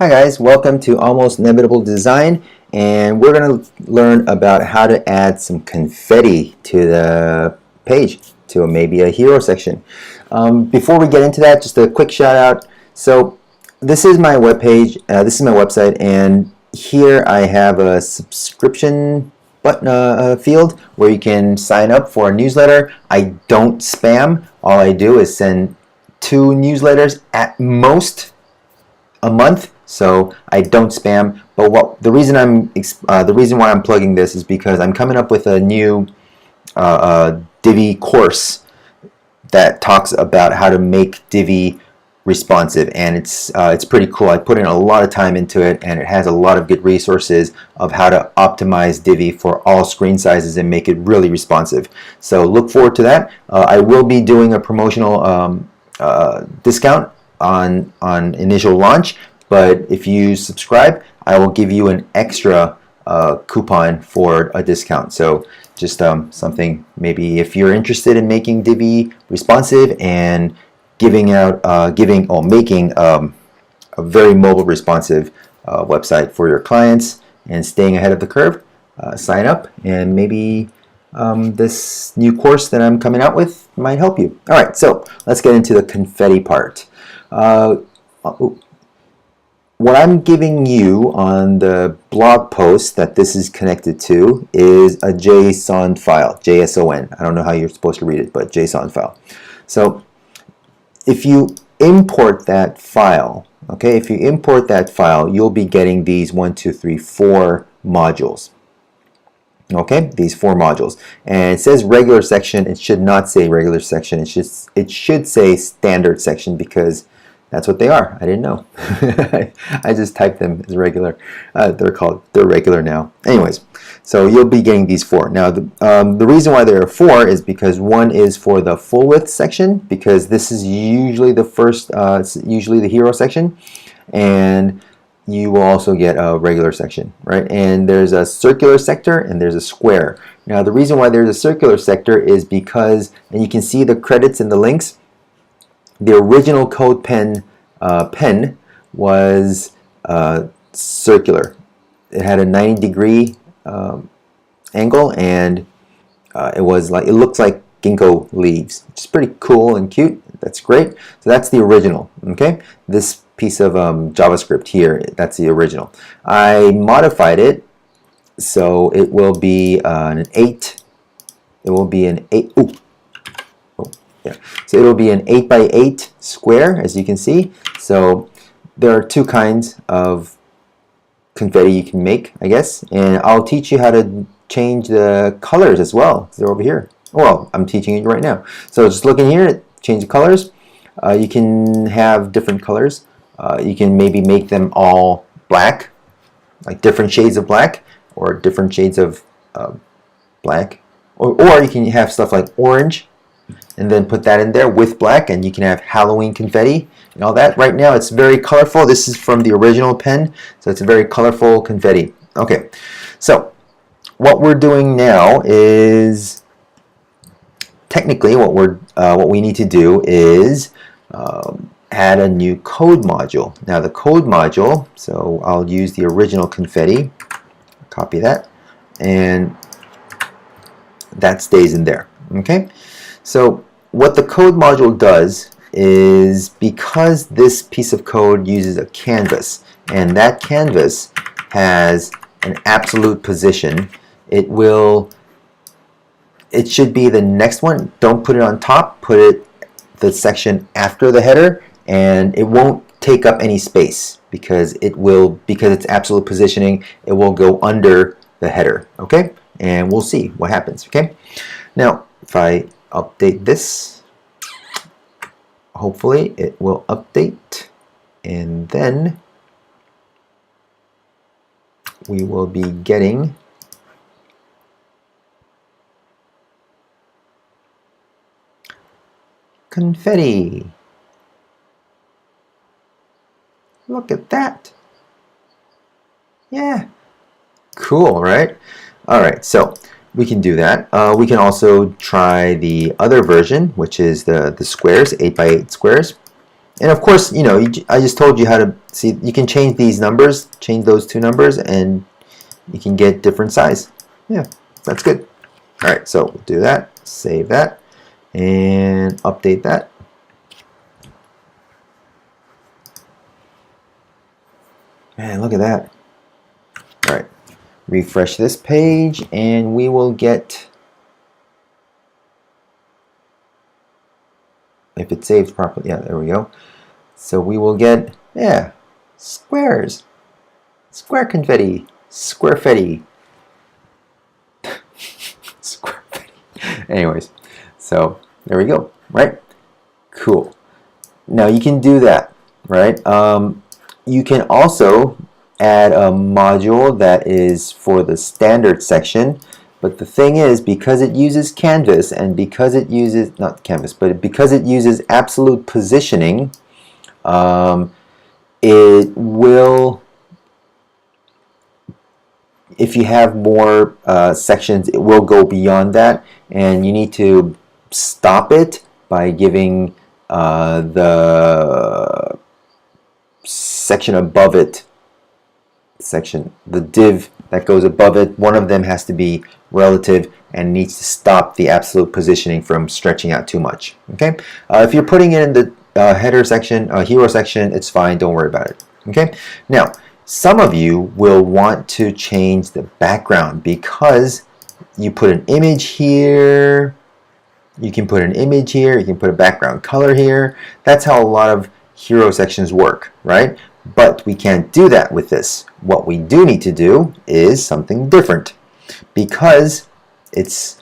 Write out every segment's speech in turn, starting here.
Hi guys, welcome to Almost Inevitable Design, and we're going to learn about how to add some confetti to the page, to maybe a hero section. Before we get into that, just a quick shout out. So this is my webpage, this is my website, and here I have a subscription button field where you can sign up for a newsletter. I don't spam. All I do is send 2 newsletters at most a month, so I don't spam. But the reason why I'm plugging this is because I'm coming up with a new Divi course that talks about how to make Divi responsive, and it's pretty cool. I put in a lot of time into it, and it has a lot of good resources of how to optimize Divi for all screen sizes and make it really responsive. So look forward to that. I will be doing a promotional discount on initial launch, but if you subscribe, I will give you an extra coupon for a discount. So just something, maybe if you're interested in making Divi responsive and making a very mobile responsive website for your clients and staying ahead of the curve, sign up, and maybe this new course that I'm coming out with might help you. All right, so let's get into the confetti part. What I'm giving you on the blog post that this is connected to is a JSON file, JSON. I don't know how you're supposed to read it, but JSON file. So if you import that file, okay, if you import that file, you'll be getting these 4 modules. Okay, these 4 modules, and it says regular section. It should not say regular section. It should say standard section, because that's what they are. I didn't know. I just typed them as regular. They're regular now. Anyways, so you'll be getting these 4. Now the reason why there are 4 is because one is for the full width section, because this is usually the first, it's usually the hero section, and you will also get a regular section, right? And there's a circular sector and there's a square. Now the reason why there's a circular sector is because, and you can see the credits and the links, the original CodePen pen was circular. It had a 90-degree angle, and it looks like ginkgo leaves, which is pretty cool and cute. That's great. So that's the original. Okay, this piece of JavaScript here, that's the original. I modified it so it will be an 8. It will be an 8. Yeah. So it'll be an 8x8 square, as you can see. So there are 2 kinds of confetti you can make, I guess, and I'll teach you how to change the colors as well. They're over here. Well, I'm teaching you right now. So just look in here, change the colors. You can have different colors. You can maybe make them all black, like different shades of black, or different shades of black, or you can have stuff like orange, and then put that in there with black, and you can have Halloween confetti and all that. Right now it's very colorful. This is from the original pen, so it's a very colorful confetti. Okay, so what we're doing now is, technically what we need to do is add a new code module. Now the code module, so I'll use the original confetti, copy that, and that stays in there. Okay, so what the code module does is, because this piece of code uses a canvas, and that canvas has an absolute position, it should be the next one. Don't put it on top, put the section after the header, and it won't take up any space, because it's absolute positioning, it will go under the header. Okay, and we'll see what happens. Okay, now if I update this, hopefully it will update, and then we will be getting confetti. Look at that. Yeah, cool, right? All right, so we can do that. We can also try the other version, which is the squares, 8x8 squares. And of course, you know, I just told you how to see. You can change these numbers, change those two numbers, and you can get different size. Yeah, that's good. All right, so we'll do that, save that, and update that. Man, look at that. All right, refresh this page, and we will get, if it saves properly, yeah, there we go. So we will get, yeah, squares, square confetti, squarefetti. Squarefetti. Anyways, so there we go, right? Cool. Now you can do that, right? You can also add a module that is for the standard section, but the thing is, because it uses canvas and because it uses, not canvas, but because it uses absolute positioning, it will, if you have more sections, it will go beyond that, and you need to stop it by giving the section above it, the div that goes above it, one of them has to be relative and needs to stop the absolute positioning from stretching out too much. Okay, if you're putting it in the header section, hero section, it's fine, don't worry about it. Okay, now some of you will want to change the background because you put an image here, you can put an image here, you can put a background color here. That's how a lot of hero sections work, right? But we can't do that with this. What we do need to do is something different because it's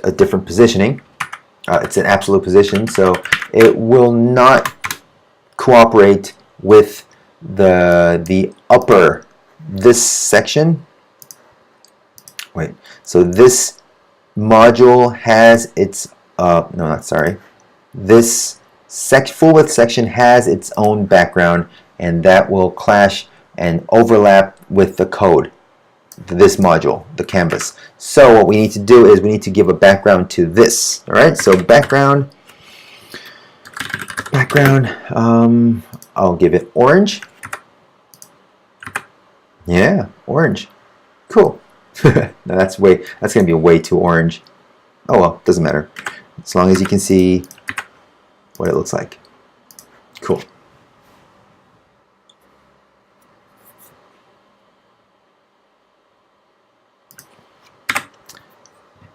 a different positioning. It's an absolute position, so it will not cooperate with the upper, this section. Wait, so this module has its no, not sorry. This full width section has its own background, and that will clash and overlap with the code, this module, the canvas. So what we need to do is we need to give a background to this. All right, so background, I'll give it orange. Yeah, orange. Cool. No, that's gonna be way too orange. Oh well, doesn't matter. As long as you can see what it looks like. Cool.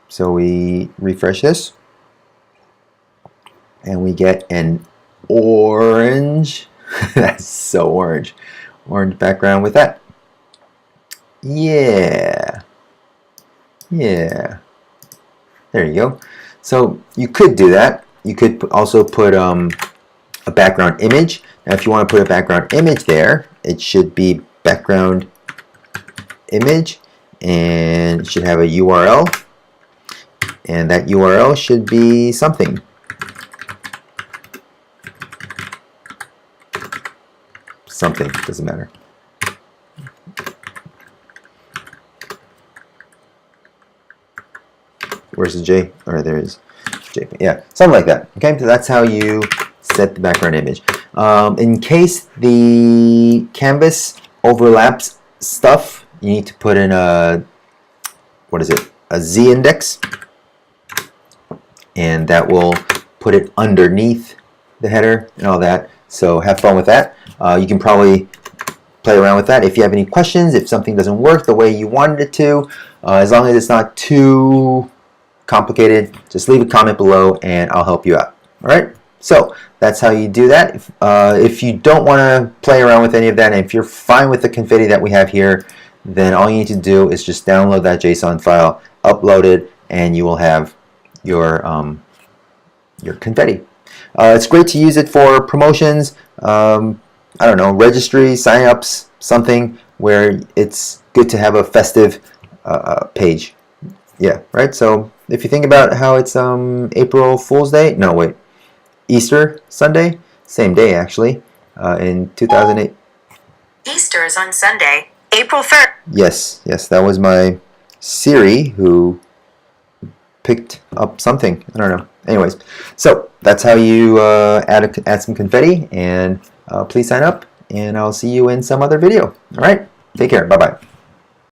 So we refresh this and we get an orange. That's so orange. Orange background with that. Yeah. Yeah. There you go. So you could do that. You could also put a background image. Now if you want to put a background image there, it should be background image, and it should have a URL, and that URL should be something. Something, doesn't matter. Where's the J? Or there is J. Yeah, something like that. Okay, so that's how you set the background image. In case the canvas overlaps stuff, you need to put in a, what is it? A Z index, and that will put it underneath the header and all that. So have fun with that. You can probably play around with that. If you have any questions, if something doesn't work the way you wanted it to, as long as it's not too complicated, just leave a comment below and I'll help you out. All right, so that's how you do that. If you don't want to play around with any of that, and if you're fine with the confetti that we have here, then all you need to do is just download that JSON file, upload it, and you will have your confetti. It's great to use it for promotions, I don't know, registry, sign-ups, something where it's good to have a festive page. Yeah, right? So if you think about how it's April Fool's Day, no wait, Easter Sunday, same day actually, in 2008. Easter is on Sunday, April 3rd. Yes, that was my Siri who picked up something. I don't know. Anyways, so that's how you add some confetti, and please sign up, and I'll see you in some other video. All right, take care. Bye-bye.